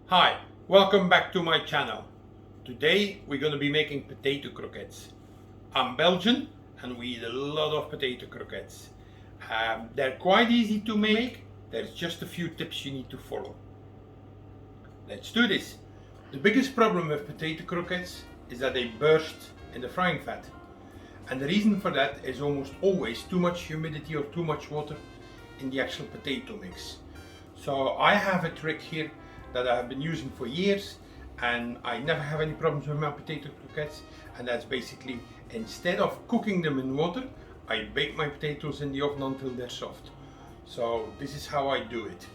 Hi, welcome back to my channel. Today we're going to be making potato croquettes. I'm Belgian and we eat a lot of potato croquettes. They're quite easy to make, there's just a few tips you need to follow. Let's do this. The biggest problem with potato croquettes is that they burst in the frying fat. And the reason for that is almost always too much humidity or too much water in the actual potato mix. So I have a trick here that I have been using for years and I never have any problems with my potato croquettes, and that's basically, instead of cooking them in water, I bake my potatoes in the oven until they're soft. So this is how I do it.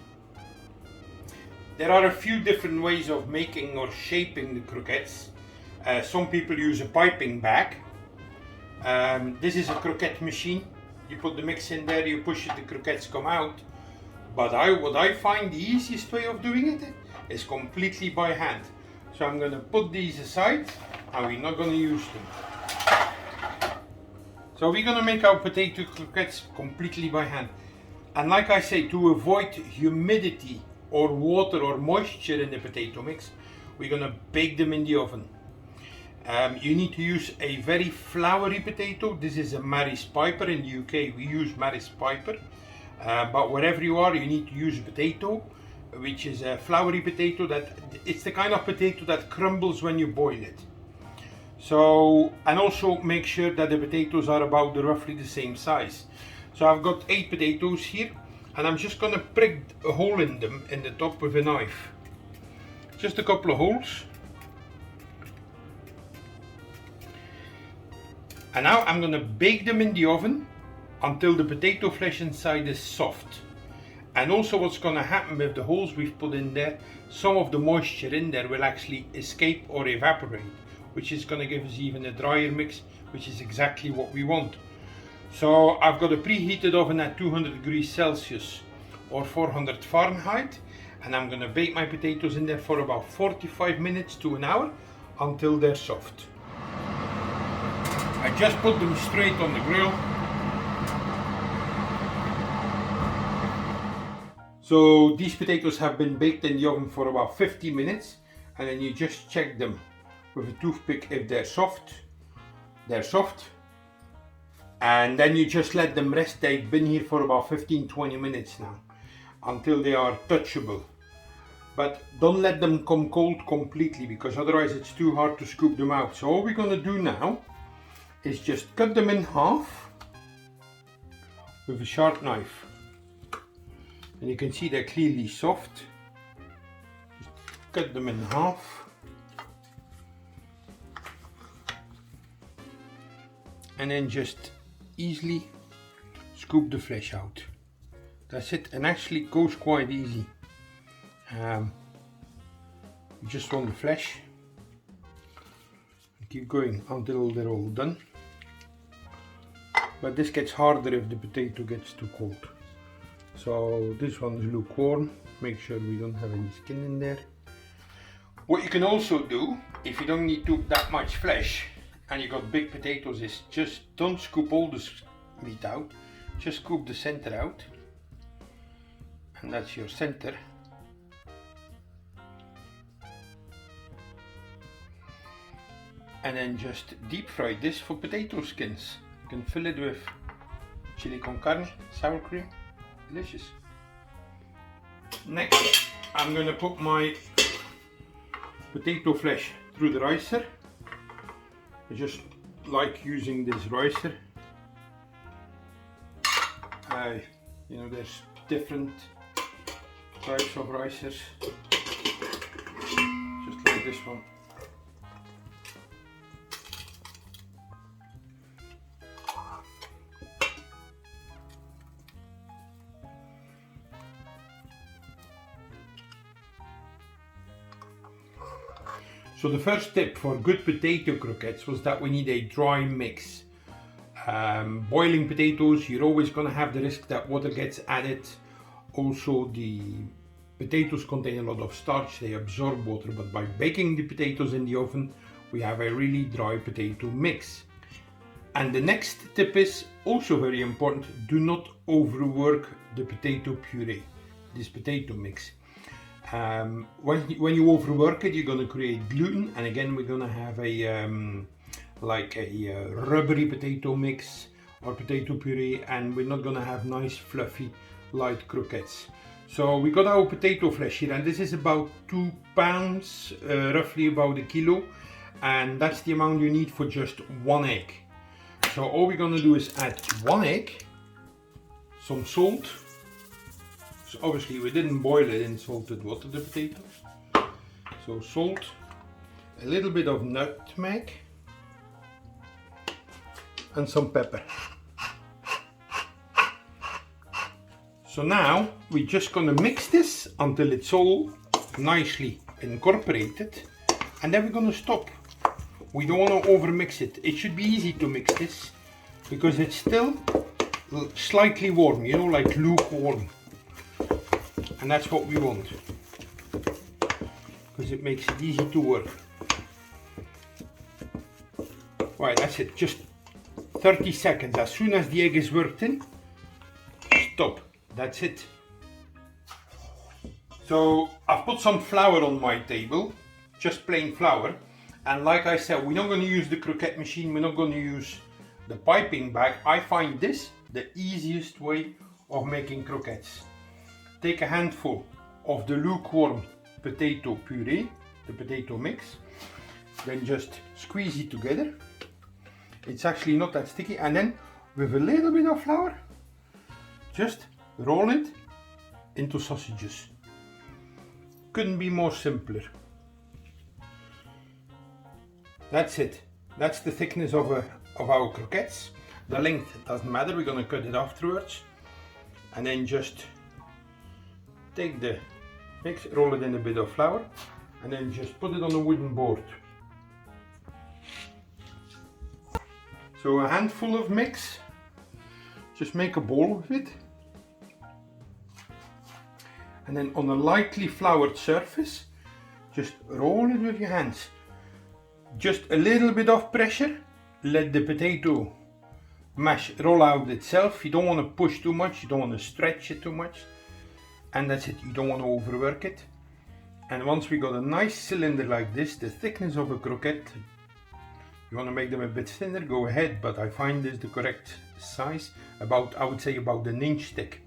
There are a few different ways of making or shaping the croquettes. Some people use a piping bag. This is a croquette machine. You put the mix in there, you push it, the croquettes come out. But what I find the easiest way of doing it is completely by hand. So I'm going to put these aside and we're not going to use them. So we're going to make our potato croquettes completely by hand. And like I say, to avoid humidity or water or moisture in the potato mix, we're going to bake them in the oven. You need to use a very floury potato. This is a Maris Piper. In the UK we use Maris Piper. But wherever you are, you need to use a potato which is a floury potato. It's the kind of potato that crumbles when you boil it. So, and also make sure that the potatoes are about roughly the same size. So I've got 8 potatoes here and I'm just going to prick a hole in them in the top with a knife. Just a couple of holes. And now I'm going to bake them in the oven until the potato flesh inside is soft. And also what's going to happen with the holes we've put in there, some of the moisture in there will actually escape or evaporate, which is going to give us even a drier mix, which is exactly what we want. So I've got a preheated oven at 200 degrees Celsius or 400 Fahrenheit, and I'm going to bake my potatoes in there for about 45 minutes to an hour until they're soft. I just put them straight on the grill. So these potatoes have been baked in the oven for about 50 minutes, and then you just check them with a toothpick if they're soft. They're soft. And then you just let them rest. They've been here for about 15-20 minutes now, until they are touchable. But don't let them come cold completely, because otherwise it's too hard to scoop them out. So all we're going to do now is just cut them in half with a sharp knife. And you can see they're clearly soft. Just cut them in half. And then just easily scoop the flesh out. That's it, and actually it goes quite easy. You just want the flesh. Keep going until they're all done. But this gets harder if the potato gets too cold. So this one is lukewarm. Make sure we don't have any skin in there. What you can also do, if you don't need that much flesh and you got big potatoes, is just don't scoop all the meat out. Just scoop the center out. And that's your center. And then just deep fry this for potato skins. You can fill it with chili con carne, sour cream. Delicious. Next, I'm going to put my potato flesh through the ricer. I just like using this ricer. You know, there's different types of ricers, just like this one. So the first tip for good potato croquettes was that we need a dry mix. Boiling potatoes, you're always going to have the risk that water gets added. Also, the potatoes contain a lot of starch, they absorb water, but by baking the potatoes in the oven, we have a really dry potato mix. And the next tip is also very important: do not overwork the potato puree, this potato mix. When you overwork it, you're going to create gluten, and again we're going to have a like a rubbery potato mix or potato puree, and we're not going to have nice fluffy light croquettes. So we got our potato flesh here, and this is about 2 pounds, roughly about a kilo, and that's the amount you need for just 1 egg. So all we're going to do is add 1 egg, some salt. So obviously we didn't boil it in salted water, the potatoes. So salt, a little bit of nutmeg, and some pepper. So now we're just gonna mix this until it's all nicely incorporated, and then we're gonna stop. We don't want to over mix it. It should be easy to mix this because it's still slightly warm, you know, like lukewarm. And that's what we want, because it makes it easy to work. Right, that's it, just 30 seconds. As soon as the egg is worked in, stop. That's it. So I've put some flour on my table, just plain flour. And like I said, we're not going to use the croquette machine, we're not going to use the piping bag. I find this the easiest way of making croquettes. Take a handful of the lukewarm potato puree, the potato mix, then just squeeze it together. It's actually not that sticky, and then with a little bit of flour, just roll it into sausages. Couldn't be more simpler. That's it. That's the thickness of our croquettes. The length doesn't matter, we're going to cut it afterwards. And then just take the mix, roll it in a bit of flour, and then just put it on a wooden board. So a handful of mix, just make a ball with it. And then on a lightly floured surface, just roll it with your hands. Just a little bit of pressure, let the potato mash roll out itself. You don't want to push too much, you don't want to stretch it too much. And that's it, you don't want to overwork it. And once we got a nice cylinder like this, the thickness of a croquette, you want to make them a bit thinner, go ahead, but I find this the correct size, about, I would say about an inch thick.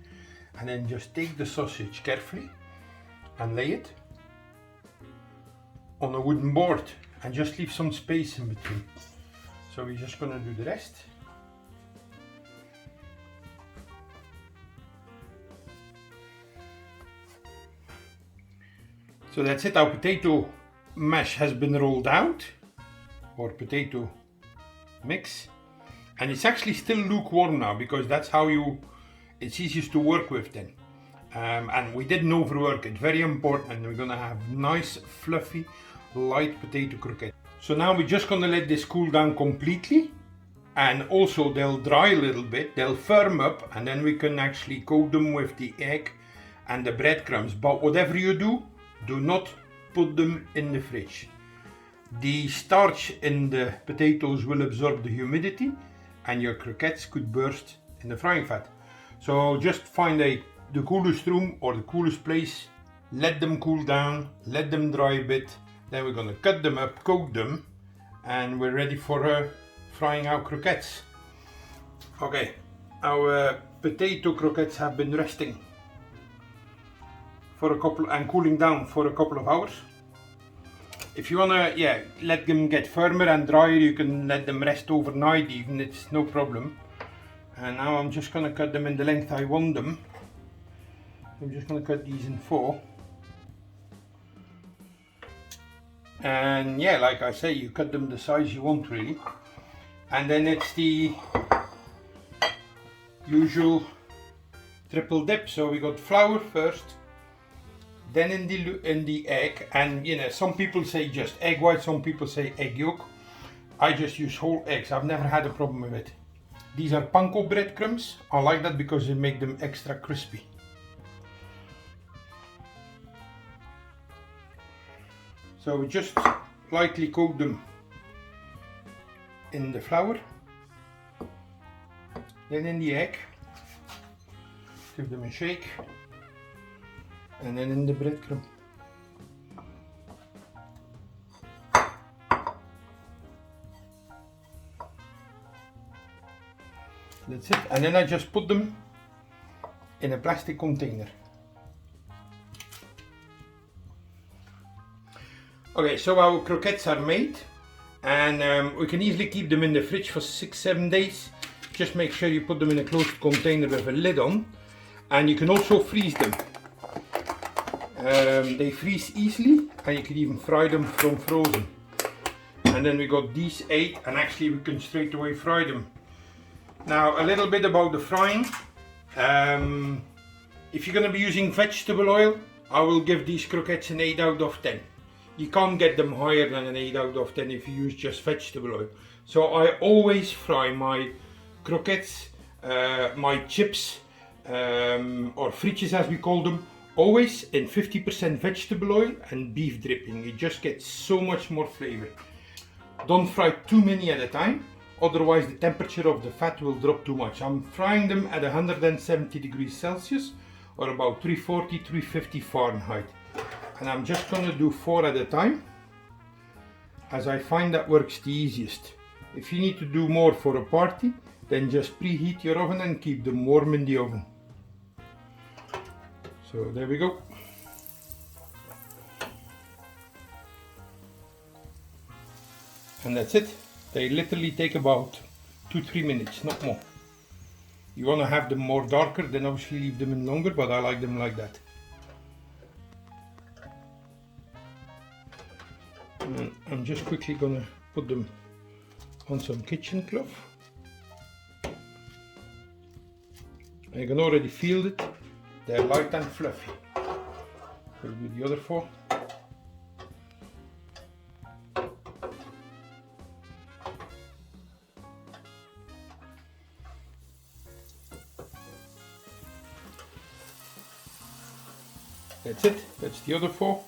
And then just take the sausage carefully and lay it on a wooden board, and just leave some space in between. So we're just gonna do the rest. So that's it, our potato mash has been rolled out, or potato mix, and it's actually still lukewarm now, because that's how it's easiest to work with then. And we didn't overwork it, very important. We're gonna have nice fluffy light potato croquette. So now we're just gonna let this cool down completely, and also they'll dry a little bit, they'll firm up, and then we can actually coat them with the egg and the breadcrumbs. But whatever you do, do not put them in the fridge. The starch in the potatoes will absorb the humidity, and your croquettes could burst in the frying fat. So just find the coolest room or the coolest place, let them cool down, let them dry a bit. Then we're going to cut them up, coat them, and we're ready for frying our croquettes. Okay, our potato croquettes have been resting for a couple and cooling down for a couple of hours. If you want to let them get firmer and drier, you can let them rest overnight even, it's no problem. And now I'm just going to cut them in the length I want them. I'm just going to cut these in 4. And yeah, like I say, you cut them the size you want really. And then it's the usual triple dip. So we got flour first, then in the egg, and you know, some people say just egg white, some people say egg yolk. I just use whole eggs. I've never had a problem with it. These are panko breadcrumbs. I like that because they make them extra crispy. So we just lightly coat them in the flour, then in the egg, give them a shake, and then in the breadcrumb. That's it. And then I just put them in a plastic container. Okay, so our croquettes are made, and we can easily keep them in the fridge for 6-7 days. Just make sure you put them in a closed container with a lid on, and you can also freeze them. They freeze easily, and you can even fry them from frozen. And then we got these 8, and actually we can straight away fry them. Now a little bit about the frying. If you're going to be using vegetable oil, I will give these croquettes an 8 out of 10. You can't get them higher than an 8 out of 10 if you use just vegetable oil. So I always fry my croquettes, my chips, or frietjes as we call them, always in 50% vegetable oil and beef dripping. You just get so much more flavor. Don't fry too many at a time, otherwise the temperature of the fat will drop too much. I'm frying them at 170 degrees Celsius or about 340-350 Fahrenheit. And I'm just going to do 4 at a time, as I find that works the easiest. If you need to do more for a party, then just preheat your oven and keep them warm in the oven. So there we go. And that's it. They literally take about 2-3 minutes, not more. You want to have them more darker, then obviously leave them in longer, but I like them like that. And I'm just quickly gonna put them on some kitchen cloth. And you can already feel it, they're light and fluffy. We'll do the other 4. That's it, that's the other 4.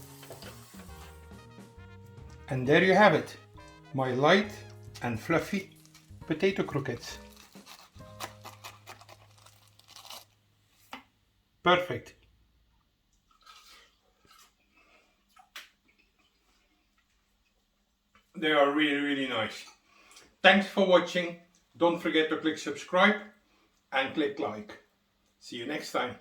And there you have it, my light and fluffy potato croquettes. Perfect. They are really nice. Thanks for watching. Don't forget to click subscribe and click like. See you next time.